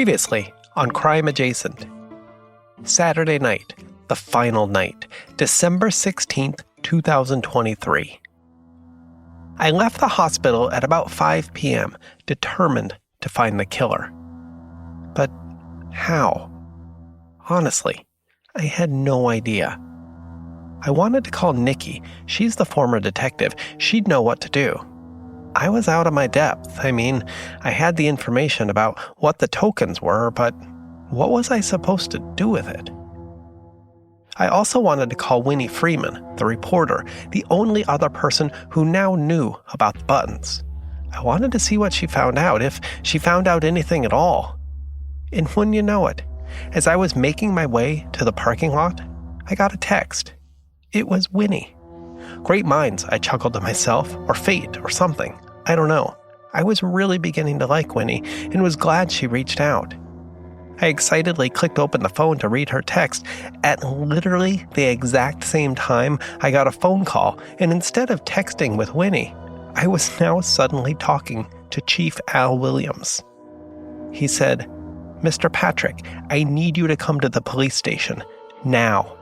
Previously on Crime Adjacent. Saturday night, the final night, December 16th, 2023. I left the hospital at about 5 p.m., determined to find the killer. But how? Honestly, I had no idea. I wanted to call Nikki. She's the former detective. She'd know what to do. I was out of my depth. I had the information about what the tokens were, but what was I supposed to do with it? I also wanted to call Winnie Freeman, the reporter, the only other person who now knew about the buttons. I wanted to see what she found out, if she found out anything at all. And wouldn't you know it, as I was making my way to the parking lot, I got a text. It was Winnie. Great minds, I chuckled to myself, or fate, or something. I don't know. I was really beginning to like Winnie, and was glad she reached out. I excitedly clicked open the phone to read her text. At literally the exact same time, I got a phone call, and instead of texting with Winnie, I was now suddenly talking to Chief Al Williams. He said, "Mr. Patrick, I need you to come to the police station. Now."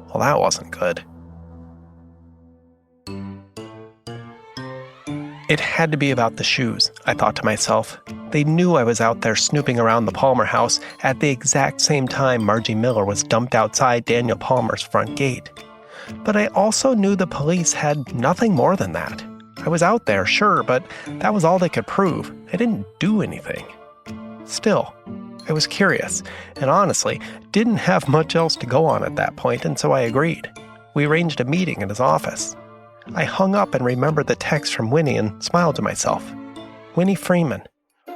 Well, that wasn't good. It had to be about the shoes, I thought to myself. They knew I was out there snooping around the Palmer house at the exact same time Margie Miller was dumped outside Daniel Palmer's front gate. But I also knew the police had nothing more than that. I was out there, sure, but that was all they could prove. I didn't do anything. Still, I was curious, and honestly, didn't have much else to go on at that point, and so I agreed. We arranged a meeting in his office. I hung up and remembered the text from Winnie and smiled to myself. Winnie Freeman,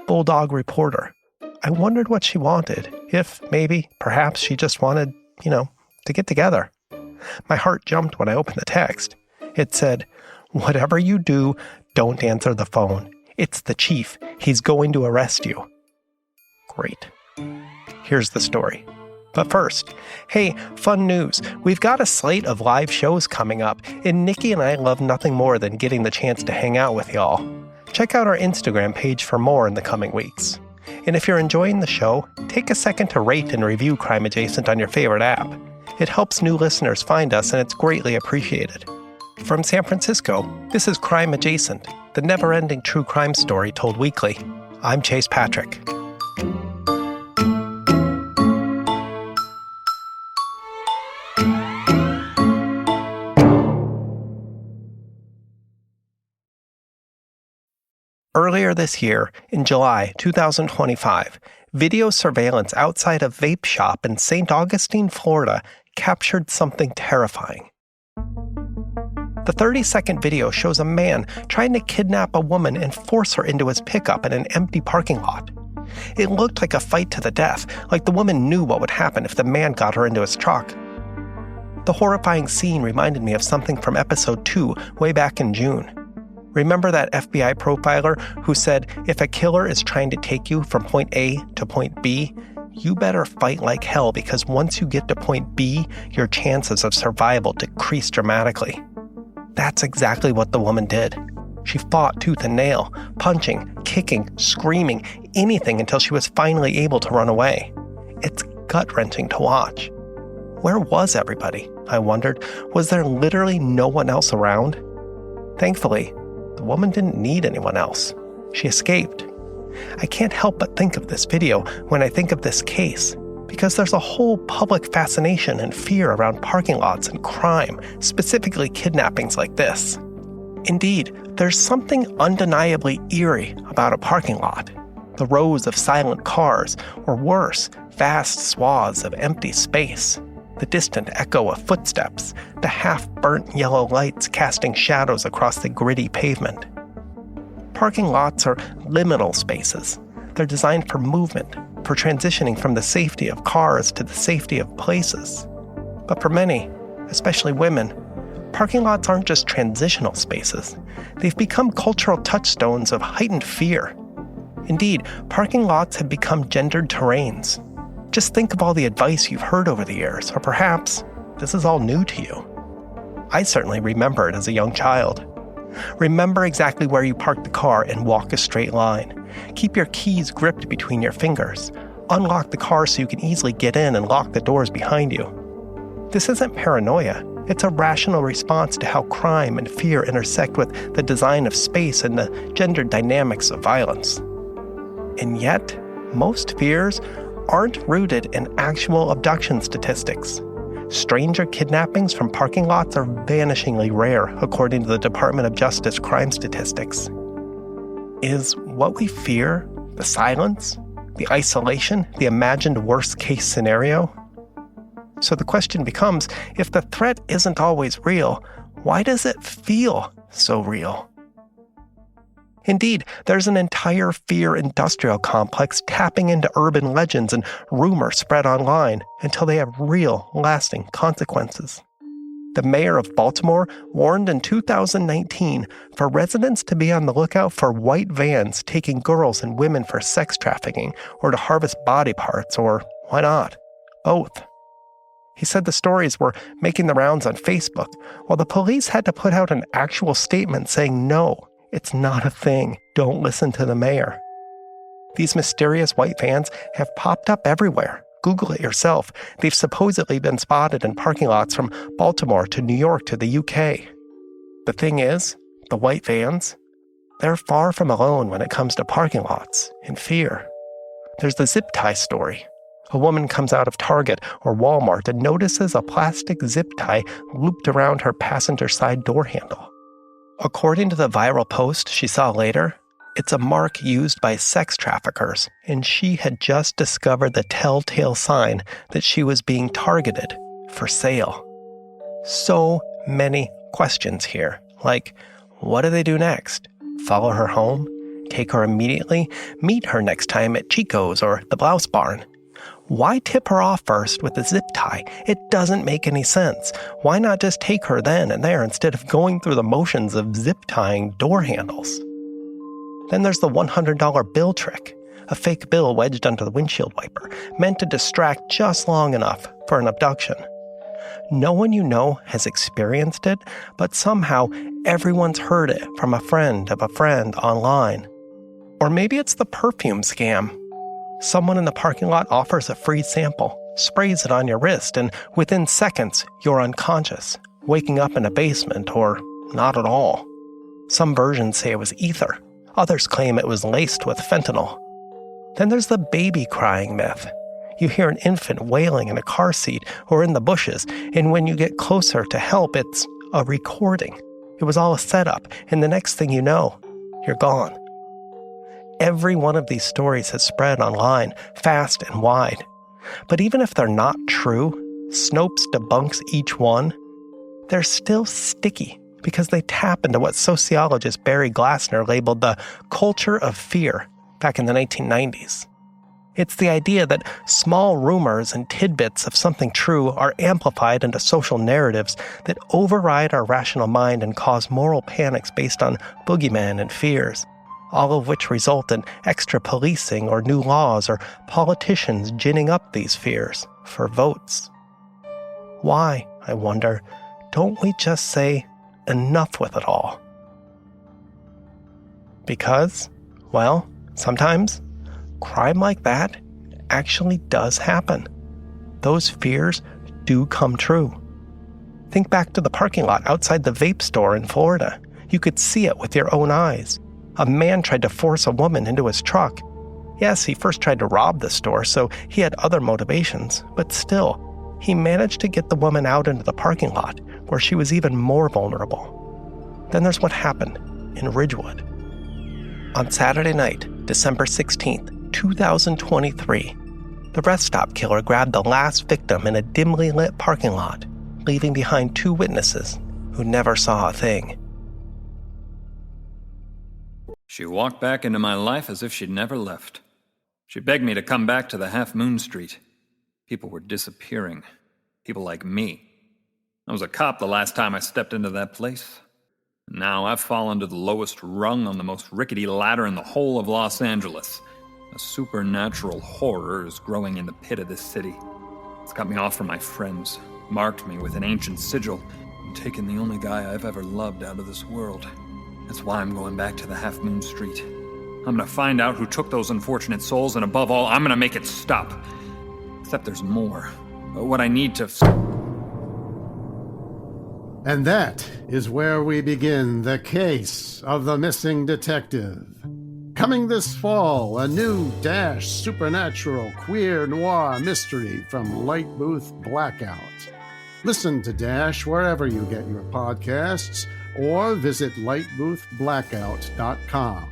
Bulldog reporter. I wondered what she wanted, if maybe, perhaps she just wanted, to get together. My heart jumped when I opened the text. It said, "Whatever you do, don't answer the phone. It's the chief. He's going to arrest you." Great. Here's the story. But first, hey, fun news. We've got a slate of live shows coming up, and Nikki and I love nothing more than getting the chance to hang out with y'all. Check out our Instagram page for more in the coming weeks. And if you're enjoying the show, take a second to rate and review Crime Adjacent on your favorite app. It helps new listeners find us, and it's greatly appreciated. From San Francisco, this is Crime Adjacent, the never-ending true crime story told weekly. I'm Chase Patrick. Earlier this year, in July 2025, video surveillance outside a vape shop in St. Augustine, Florida, captured something terrifying. The 30-second video shows a man trying to kidnap a woman and force her into his pickup in an empty parking lot. It looked like a fight to the death, like the woman knew what would happen if the man got her into his truck. The horrifying scene reminded me of something from episode 2 way back in June. Remember that FBI profiler who said, if a killer is trying to take you from point A to point B, you better fight like hell because once you get to point B, your chances of survival decrease dramatically. That's exactly what the woman did. She fought tooth and nail, punching, kicking, screaming, anything until she was finally able to run away. It's gut-wrenching to watch. Where was everybody? I wondered. Was there literally no one else around? Thankfully, the woman didn't need anyone else. She escaped. I can't help but think of this video when I think of this case, because there's a whole public fascination and fear around parking lots and crime, specifically kidnappings like this. Indeed, there's something undeniably eerie about a parking lot. The rows of silent cars, or worse, vast swaths of empty space. The distant echo of footsteps, the half-burnt yellow lights casting shadows across the gritty pavement. Parking lots are liminal spaces. They're designed for movement, for transitioning from the safety of cars to the safety of places. But for many, especially women, parking lots aren't just transitional spaces. They've become cultural touchstones of heightened fear. Indeed, parking lots have become gendered terrains. Just think of all the advice you've heard over the years, or perhaps this is all new to you. I certainly remember it as a young child. Remember exactly where you parked the car and walk a straight line. Keep your keys gripped between your fingers. Unlock the car so you can easily get in and lock the doors behind you. This isn't paranoia. It's a rational response to how crime and fear intersect with the design of space and the gender dynamics of violence. And yet, most fears aren't rooted in actual abduction statistics. Stranger kidnappings from parking lots are vanishingly rare, according to the Department of Justice crime statistics. Is what we fear the silence, the isolation, the imagined worst-case scenario? So the question becomes, if the threat isn't always real, why does it feel so real? Indeed, there's an entire fear industrial complex tapping into urban legends and rumors spread online until they have real, lasting consequences. The mayor of Baltimore warned in 2019 for residents to be on the lookout for white vans taking girls and women for sex trafficking or to harvest body parts, or why not, both. He said the stories were making the rounds on Facebook, while the police had to put out an actual statement saying no, it's not a thing. Don't listen to the mayor. These mysterious white vans have popped up everywhere. Google it yourself. They've supposedly been spotted in parking lots from Baltimore to New York to the UK. The thing is, the white vans, they're far from alone when it comes to parking lots and fear. There's the zip tie story. A woman comes out of Target or Walmart and notices a plastic zip tie looped around her passenger side door handle. According to the viral post she saw later, it's a mark used by sex traffickers, and she had just discovered the telltale sign that she was being targeted for sale. So many questions here, like, what do they do next? Follow her home? Take her immediately? Meet her next time at Chico's or the Blouse Barn? Why tip her off first with a zip tie? It doesn't make any sense. Why not just take her then and there instead of going through the motions of zip tying door handles? Then there's the $100 bill trick, a fake bill wedged under the windshield wiper, meant to distract just long enough for an abduction. No one you know has experienced it, but somehow everyone's heard it from a friend of a friend online. Or maybe it's the perfume scam. Someone in the parking lot offers a free sample, sprays it on your wrist, and within seconds, you're unconscious, waking up in a basement or not at all. Some versions say it was ether. Others claim it was laced with fentanyl. Then there's the baby crying myth. You hear an infant wailing in a car seat or in the bushes, and when you get closer to help, it's a recording. It was all a setup, and the next thing you know, you're gone. Every one of these stories has spread online, fast and wide. But even if they're not true, Snopes debunks each one. They're still sticky because they tap into what sociologist Barry Glassner labeled the culture of fear back in the 1990s. It's the idea that small rumors and tidbits of something true are amplified into social narratives that override our rational mind and cause moral panics based on boogeymen and fears, all of which result in extra policing or new laws or politicians ginning up these fears for votes. Why, I wonder, don't we just say, enough with it all? Because, well, sometimes crime like that actually does happen. Those fears do come true. Think back to the parking lot outside the vape store in Florida. You could see it with your own eyes. A man tried to force a woman into his truck. Yes, he first tried to rob the store, so he had other motivations, but still, he managed to get the woman out into the parking lot, where she was even more vulnerable. Then there's what happened in Ridgewood. On Saturday night, December 16th, 2023, the rest stop killer grabbed the last victim in a dimly lit parking lot, leaving behind two witnesses who never saw a thing. She walked back into my life as if she'd never left. She begged me to come back to the Half Moon Street. People were disappearing. People like me. I was a cop the last time I stepped into that place. Now I've fallen to the lowest rung on the most rickety ladder in the whole of Los Angeles. A supernatural horror is growing in the pit of this city. It's cut me off from my friends, marked me with an ancient sigil, and taken the only guy I've ever loved out of this world. That's why I'm going back to the Half Moon Street. I'm gonna find out who took those unfortunate souls, and above all, I'm gonna make it stop. Except there's more. What I need to... And that is where we begin the case of the missing detective. Coming this fall, a new supernatural queer noir mystery from Light Booth Blackout. Listen to Dash wherever you get your podcasts, or visit lightboothblackout.com.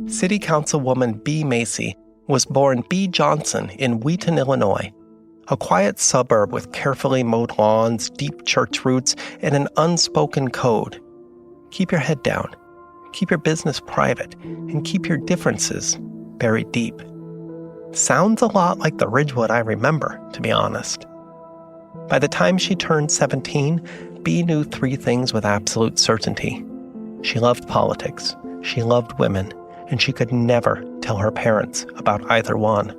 City Councilwoman B. Macy was born B. Johnson in Wheaton, Illinois, a quiet suburb with carefully mowed lawns, deep church roots, and an unspoken code. Keep your head down, keep your business private, and keep your differences buried deep. Sounds a lot like the Ridgewood I remember, to be honest. By the time she turned 17, B knew 3 things with absolute certainty. She loved politics, she loved women, and she could never tell her parents about either one.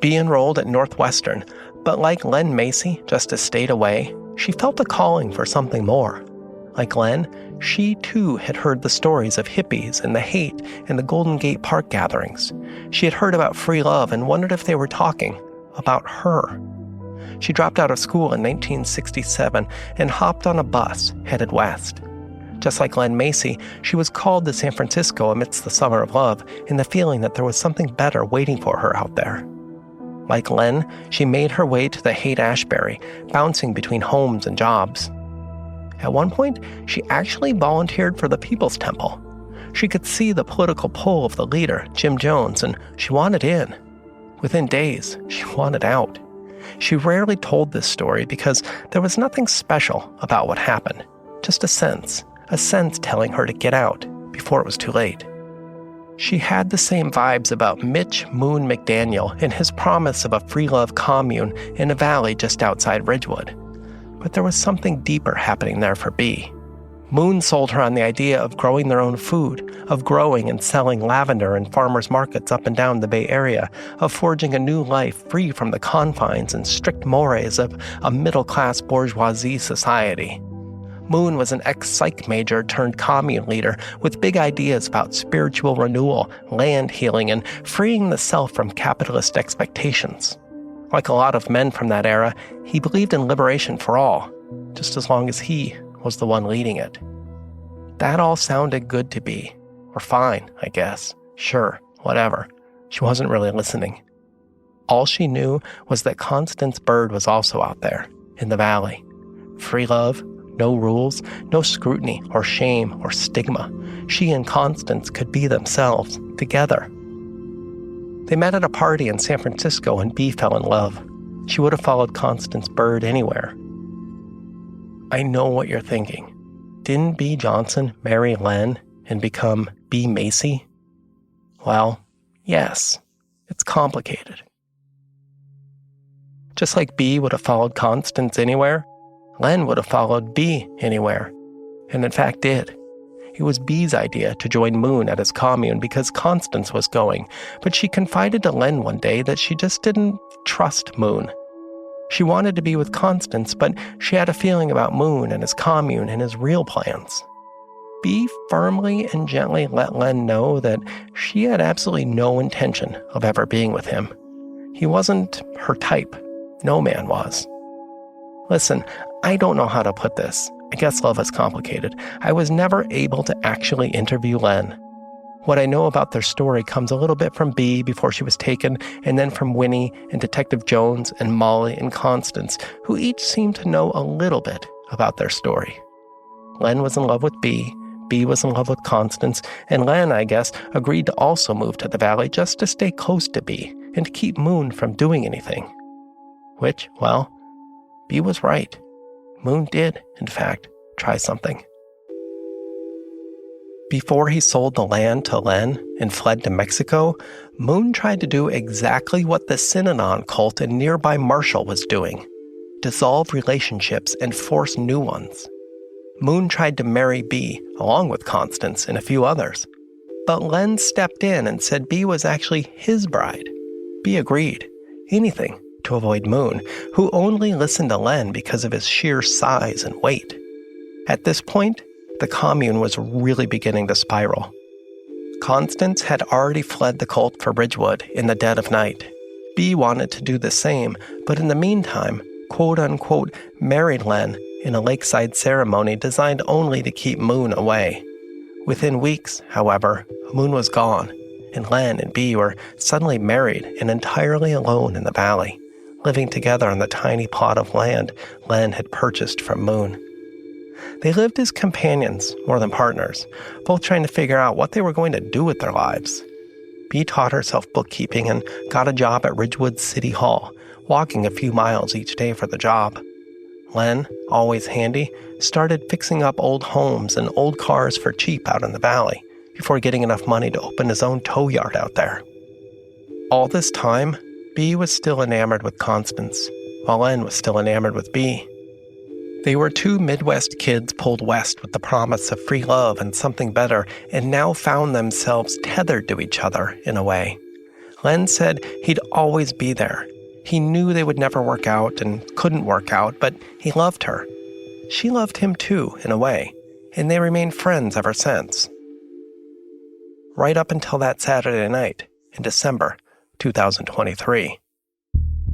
B enrolled at Northwestern, but like Len Macy, just a state away, she felt a calling for something more. Like Len, she too had heard the stories of hippies and the hate and the Golden Gate Park gatherings. She had heard about free love and wondered if they were talking about her. She dropped out of school in 1967 and hopped on a bus headed west. Just like Len Macy, she was called to San Francisco amidst the summer of love in the feeling that there was something better waiting for her out there. Like Len, she made her way to the Haight-Ashbury, bouncing between homes and jobs. At one point, she actually volunteered for the People's Temple. She could see the political pull of the leader, Jim Jones, and she wanted in. Within days, she wanted out. She rarely told this story because there was nothing special about what happened, just a sense telling her to get out before it was too late. She had the same vibes about Mitch Moon McDaniel and his promise of a free love commune in a valley just outside Ridgewood. But there was something deeper happening there for B. Moon sold her on the idea of growing their own food, of growing and selling lavender in farmers markets up and down the Bay Area, of forging a new life free from the confines and strict mores of a middle-class bourgeoisie society. Moon was an ex-psych major turned commune leader with big ideas about spiritual renewal, land healing, and freeing the self from capitalist expectations. Like a lot of men from that era, he believed in liberation for all, just as long as he was the one leading it. That all sounded good to B, or fine, I guess. Sure, whatever. She wasn't really listening. All she knew was that Constance Bird was also out there, in the valley. Free love, no rules, no scrutiny or shame or stigma. She and Constance could be themselves, together. They met at a party in San Francisco and B fell in love. She would have followed Constance Bird anywhere. I know what you're thinking. Didn't B. Johnson marry Len and become B. Macy? Well, yes, it's complicated. Just like B would have followed Constance anywhere, Len would have followed B anywhere, and in fact did. It was B's idea to join Moon at his commune because Constance was going, but she confided to Len one day that she just didn't trust Moon. She wanted to be with Constance, but she had a feeling about Moon and his commune and his real plans. B firmly and gently let Len know that she had absolutely no intention of ever being with him. He wasn't her type. No man was. Listen, I don't know how to put this. I guess love is complicated. I was never able to actually interview Len. What I know about their story comes a little bit from B before she was taken, and then from Winnie and Detective Jones and Molly and Constance, who each seemed to know a little bit about their story. Len was in love with B was in love with Constance, and Len, I guess, agreed to also move to the valley just to stay close to B and to keep Moon from doing anything. Which, well, B was right. Moon did, in fact, try something. Before he sold the land to Len and fled to Mexico, Moon tried to do exactly what the Synanon cult in nearby Marshall was doing: dissolve relationships and force new ones. Moon tried to marry B, along with Constance and a few others. But Len stepped in and said B was actually his bride. B agreed. Anything to avoid Moon, who only listened to Len because of his sheer size and weight. At this point, the commune was really beginning to spiral. Constance had already fled the cult for Ridgewood in the dead of night. Bea wanted to do the same, but in the meantime, quote-unquote, married Len in a lakeside ceremony designed only to keep Moon away. Within weeks, however, Moon was gone, and Len and Bea were suddenly married and entirely alone in the valley, living together on the tiny plot of land Len had purchased from Moon. They lived as companions more than partners, both trying to figure out what they were going to do with their lives. Bea taught herself bookkeeping and got a job at Ridgewood City Hall, walking a few miles each day for the job. Len, always handy, started fixing up old homes and old cars for cheap out in the valley, before getting enough money to open his own tow yard out there. All this time, Bea was still enamored with Constance, while Len was still enamored with Bea. They were two Midwest kids pulled west with the promise of free love and something better, and now found themselves tethered to each other in a way. Len said he'd always be there. He knew they would never work out and couldn't work out, but he loved her. She loved him too, in a way, and they remained friends ever since. Right up until that Saturday night in December 2023.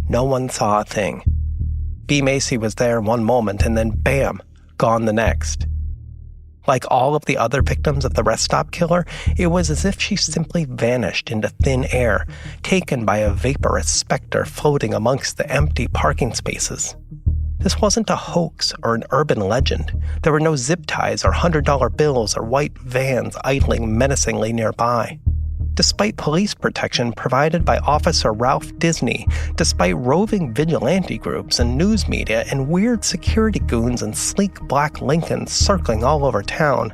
No one saw a thing. Bea Macy was there one moment and then bam, gone the next. Like all of the other victims of the rest stop killer, it was as if she simply vanished into thin air, taken by a vaporous specter floating amongst the empty parking spaces. This wasn't a hoax or an urban legend. There were no zip ties or $100 bills or white vans idling menacingly nearby. Despite police protection provided by Officer Ralph Disney, despite roving vigilante groups and news media and weird security goons and sleek black Lincolns circling all over town,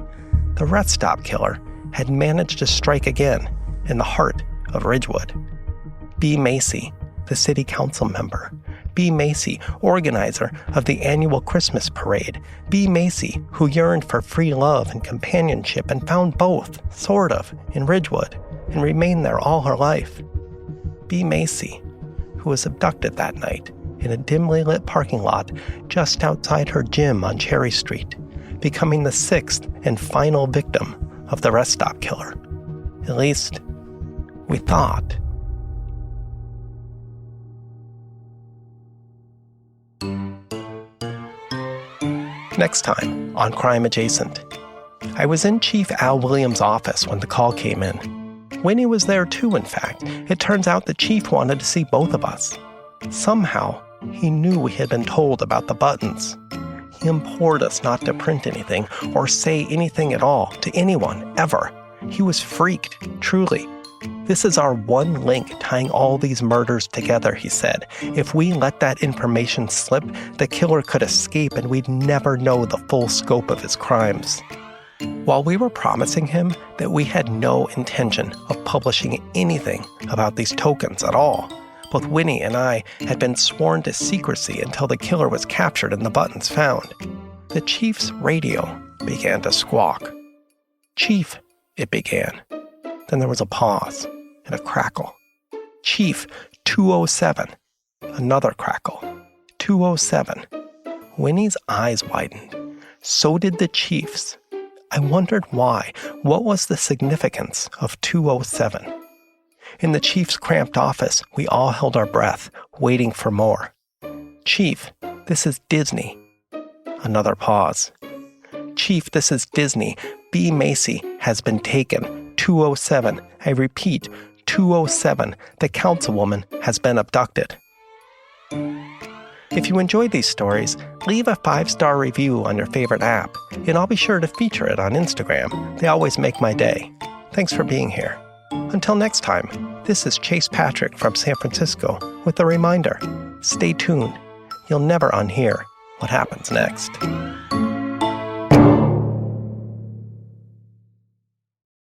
the rest stop killer had managed to strike again in the heart of Ridgewood. Bea Macy, the city council member. Bea Macy, organizer of the annual Christmas parade. Bea Macy, who yearned for free love and companionship and found both, sort of, in Ridgewood, and remained there all her life. Bea Macy, who was abducted that night in a dimly lit parking lot just outside her gym on Cherry Street, becoming the sixth and final victim of the rest stop killer. At least, we thought. Next time on Crime Adjacent. I was in Chief Al Williams' office when the call came in. Winnie was there too, in fact. It turns out the chief wanted to see both of us. Somehow, he knew we had been told about the buttons. He implored us not to print anything or say anything at all to anyone, ever. He was freaked, truly. This is our one link tying all these murders together, he said. If we let that information slip, the killer could escape and we'd never know the full scope of his crimes. While we were promising him that we had no intention of publishing anything about these tokens at all, both Winnie and I had been sworn to secrecy until the killer was captured and the buttons found. The chief's radio began to squawk. "Chief," it began. Then there was a pause and a crackle. "Chief, 207. Another crackle. 207. Winnie's eyes widened. So did the chief's. I wondered why. What was the significance of 207? In the chief's cramped office, we all held our breath, waiting for more. "Chief, this is Disney." Another pause. "Chief, this is Disney. Bea Macy has been taken. 207. I repeat, 207. The councilwoman has been abducted." If you enjoyed these stories, leave a 5-star review on your favorite app, and I'll be sure to feature it on Instagram. They always make my day. Thanks for being here. Until next time, this is Chase Patrick from San Francisco with a reminder, stay tuned. You'll never unhear what happens next.